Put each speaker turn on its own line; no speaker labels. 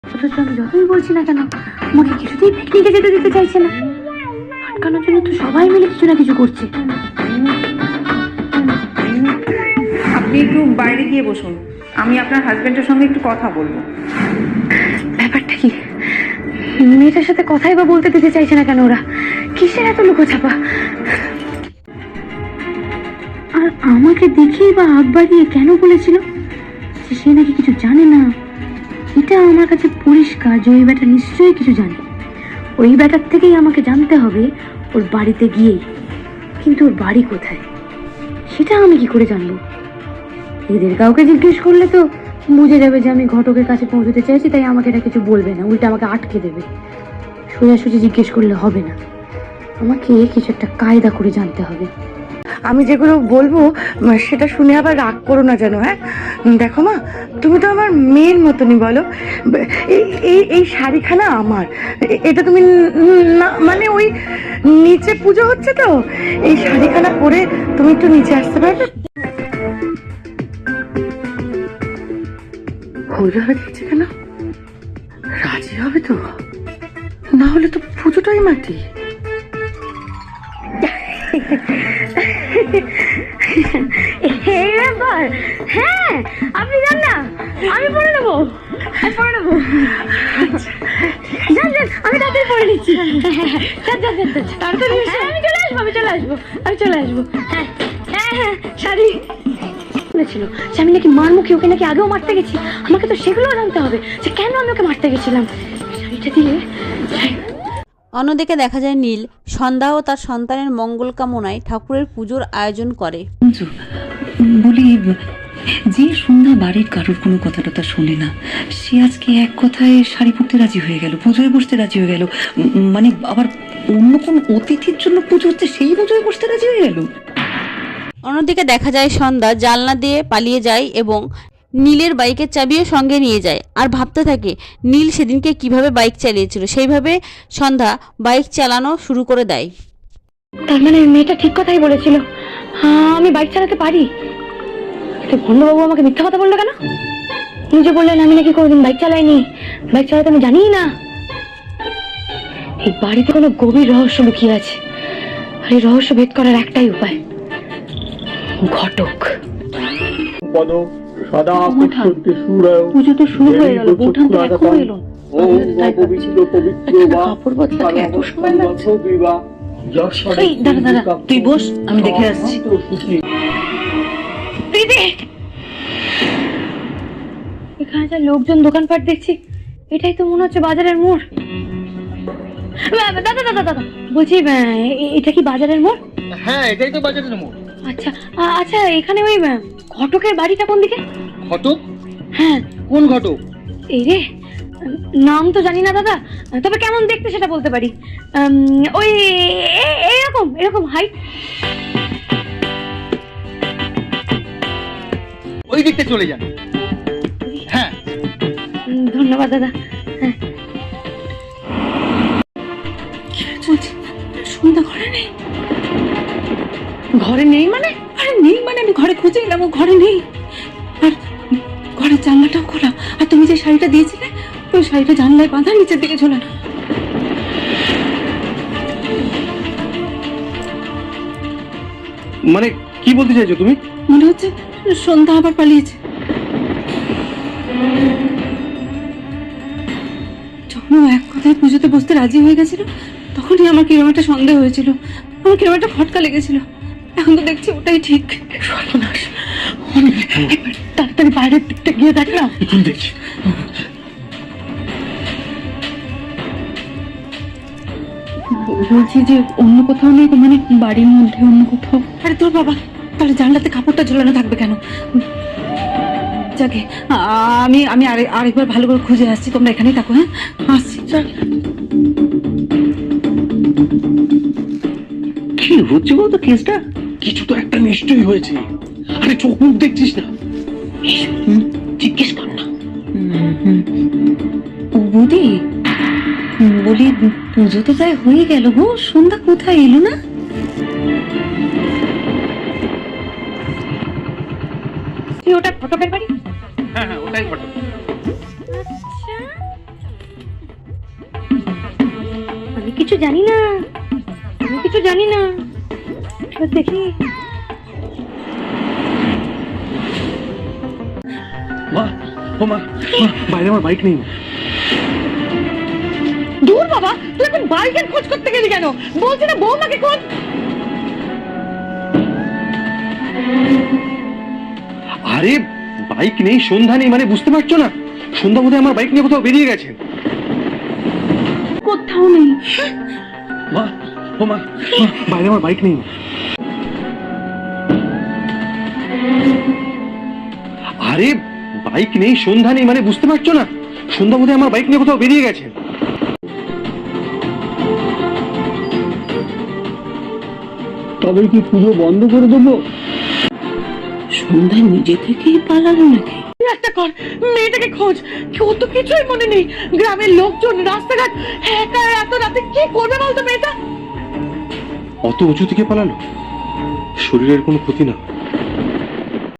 অথচ আমি যতই বলছি না কেন আমাকে কিছুতেই পিকনিকে যেতে দিতে চাইছে না। আটকানোর জন্য তো সবাই মিলে কিছু না কিছু করছে।
আপনি একটু বাইরে গিয়ে বসুন, আমি আপনার হাজবেন্ডের সঙ্গে একটু কথা বলবো।
ব্যাপারটা কি? মেয়েটার সাথে কথাই বা বলতে দিতে চাইছে না কেন ওরা? কিসের এত লুকোছাপা? আর আমাকে দেখেই বা আগ বাড়িয়ে কেন বলেছিল যে সে নাকি কিছু জানে না? এটা আমার কাছে পরিষ্কার যে ওই ব্যাটা নিশ্চয়ই কিছু জানে। ওই ব্যাটার থেকেই আমাকে জানতে হবে ওর বাড়িতে গিয়েই। কিন্তু ওর বাড়ি কোথায় সেটা আমি কি করে জানবো? এদের কাউকে জিজ্ঞেস করলে তো বুঝে যাবে যে আমি ঘটকের কাছে পৌঁছতে চাইছি, তাই আমাকে এটা কিছু বলবে না, উল্টে আমাকে আটকে দেবে। সোজাসুজি জিজ্ঞেস করলে হবে না, আমাকে কিছু একটা কায়দা করে জানতে হবে।
আমি যেগুলো বলবো সেটা শুনে আবার রাগ করো না যেন। হ্যাঁ দেখো মা, তুমি তো আমার মেয়ের মতনই, বলো। এই শাড়িখানা আমার, এটা তুমি না মানে ওই নিচে পুজো হচ্ছে তো, এই শাড়িখানা পরে তুমি একটু নিচে আসতে পারবে? ওইভাবে দেখছে কেন? রাজি হবে তো? না হলে তো পুজোটাই মাটি।
এই ব্যাপার? হ্যাঁ, আপনি যান না, আমি পড়ে নেবো, আমি পড়ে নেবো। যান যান, আমি তাড়াতাড়ি পড়ে নিচ্ছি। যান যান যান, তাড়াতাড়ি এসে আমি চলে আসবো, আমি চলে আসবো, আমি চলে আসবো। হ্যাঁ হ্যাঁ হ্যাঁ, শাড়ি বলেছিল যে আমি নাকি মারমুখী, ওকে নাকি আগেও মারতে গেছি। আমাকে তো সেগুলোও জানতে হবে যে কেন আমি ওকে মারতে গেছিলাম। শাড়িটা দিয়ে
অন্যদিকে দেখা যায় নীল সন্ধ্যা ও তার সন্তানের মঙ্গল কামনায় ঠাকুরের পুজোর আয়োজন করে।
বলি, যে সন্ধ্যা বাড়ির কারোর কোনো কথা টথা শোনে না, সে আজকে এক কথায় শাড়ি পরতে রাজি হয়ে গেল, পুজোয় বসতে রাজি হয়ে গেল। মানে আবার অন্য কোন অতিথির জন্য পুজো হচ্ছে সেই পুজোয় বসতে রাজি হয়ে গেল।
অন্যদিকে দেখা যায় সন্ধ্যা জানলা দিয়ে পালিয়ে যায় এবং নীলের বাইকের চাবিও সঙ্গে নিয়ে যায় আর ভাবতে থাকে নীল সেদিনকে কিভাবে বাইক চালিয়েছিল। সেইভাবে সন্ধ্যা বাইক চালানো শুরু করে দেয়।
তার মানে মেয়েটা ঠিক কথাই বলেছিল, হ্যাঁ আমি বাইক চালাতে পারি। ভন্ডবাবু আমাকে মিথ্যা কথা বললো কেন? নিজে বললেন আমি নাকি কোনোদিন বাইক চালাইনি, বাইক চালাতে আমি জানিই না। এই বাড়িতে কোনো গভীর রহস্য লুকিয়ে আছে, আর এই রহস্য ভেদ করার একটাই উপায়, ঘটক। পুজো তো শুরু হয়ে গেল, বৌঠান তো এখনো এলো। কাপড় বদলাতে এত সময় লাগছে?
এই দাঁড়া দাঁড়া, তুই বস, আমি দেখে আসছি।
দিদি, এখানে যা লোকজন দোকানপাট দেখছি, এটাই তো মনে হচ্ছে বাজারের মোড়। দাদা দাদা দাদা, বলছি এটা কি বাজারের মোড়?
হ্যাঁ, এটাই তো বাজারের মোড়।
আচ্ছা আচ্ছা, এখানে ওই ঘটকের বাড়িটা কোন দিকে?
ঘটক?
হ্যাঁ।
কোন ঘটক?
এই রে, নাম তো জানি না দাদা, তবে কেমন দেখতে সেটা বলতে পারি। ওই এরকম এরকম হাইট।
ওই দিকটা চলে যান। হ্যাঁ,
ধন্যবাদ দাদা। হ্যাঁ,
সন্ধ্যা ঘরে নেই?
ঘরে নেই মানে?
আরে নেই মানে আমি ঘরে খুঁজে এলাম, ও ঘরে নেই। আর ঘরের জানলাটাও খোলা, আর তুমি যে শাড়িটা দিয়েছিলে ওই শাড়িটা জানলায় বাঁধা, নিচের দিকে ঝোলানো।
মানে কি বলতে চাইছো তুমি?
মনে হচ্ছে সন্ধ্যা আবার পালিয়েছে। যখন ও এক কথায় পুজোতে বসতে রাজি হয়ে গেছিল, তখনই আমার কিরম একটা সন্দেহ হয়েছিল, আমার কিরম একটা খটকা লেগেছিল। এখন তো দেখছি ওটাই ঠিক। সর্বনাশ, তাড়াতাড়ি বাইরের দিকটা গিয়ে দেখলাম।
দেখছি।
বলছি যে অন্য কোথাও নেই, মানে বাড়ির মধ্যে অন্য কোথাও? আরে তোর বাবা, তাহলে জানলাতে কাপড়টা ঝোলানো থাকবে কেন? যাকে আমি আমি আরেকবার ভালো করে খুঁজে আসছি, তোমরা এখানেই থাকো। হ্যাঁ, আসছি।
কি হচ্ছে বলতো কেসটা? কিছু তো একটা নিশ্চয়ই হয়েছে। আরে চোখ মুখ দেখছিস না? জিজ্ঞেস কর না।
ও বৌদি, বলি পুজো তো প্রায় হয়ে গেল গো, সন্ধ্যা কোথায় এলো না?
কি ওটা ঘটকের বাড়ি?
হ্যাঁ হ্যাঁ, ওটাই ঘটক।
আচ্ছা, আমি কিছু জানি না, আমি কিছু জানি না। এবার দেখি।
মা, ও মা, মা, বাইরে আমার বাইক নেই।
দূর বাবা, তুই এখন বাইকের খোঁজ করতে গেলি কেন? বলছি না বৌমাকে খোঁজ।
আরে বাইক নেই, সন্ধ্যা নেই, মানে বুঝতে পারছো না? সন্ধ্যা বোধহয় আমার বাইক নিয়ে কোথাও বেরিয়ে গেছেন।
কোথাও নেই।
মা, ও মা, মা, বাইরে আমার বাইক নেই। আরে বাইক নেই, সন্ধ্যা নেই, মানে বুঝতে পারছো না? সন্ধ্যা বোধহয় আমার বাইক নিয়ে কোথাও বেরিয়ে গেছেন।
তবে কি পুজো বন্ধ করে দেবো?
সন্ধ্যা নিজে থেকেই পালালো নাকি?
একটা কর, মেয়েটাকে খোঁজ। কেউ তো কিছুই মনে নেই, গ্রামের লোকজন, রাস্তাঘাট, একা এত রাতে কি করবে বলতো মেয়েটা?
অত উঁচু থেকে পালালো, শরীরের কোনো ক্ষতি না।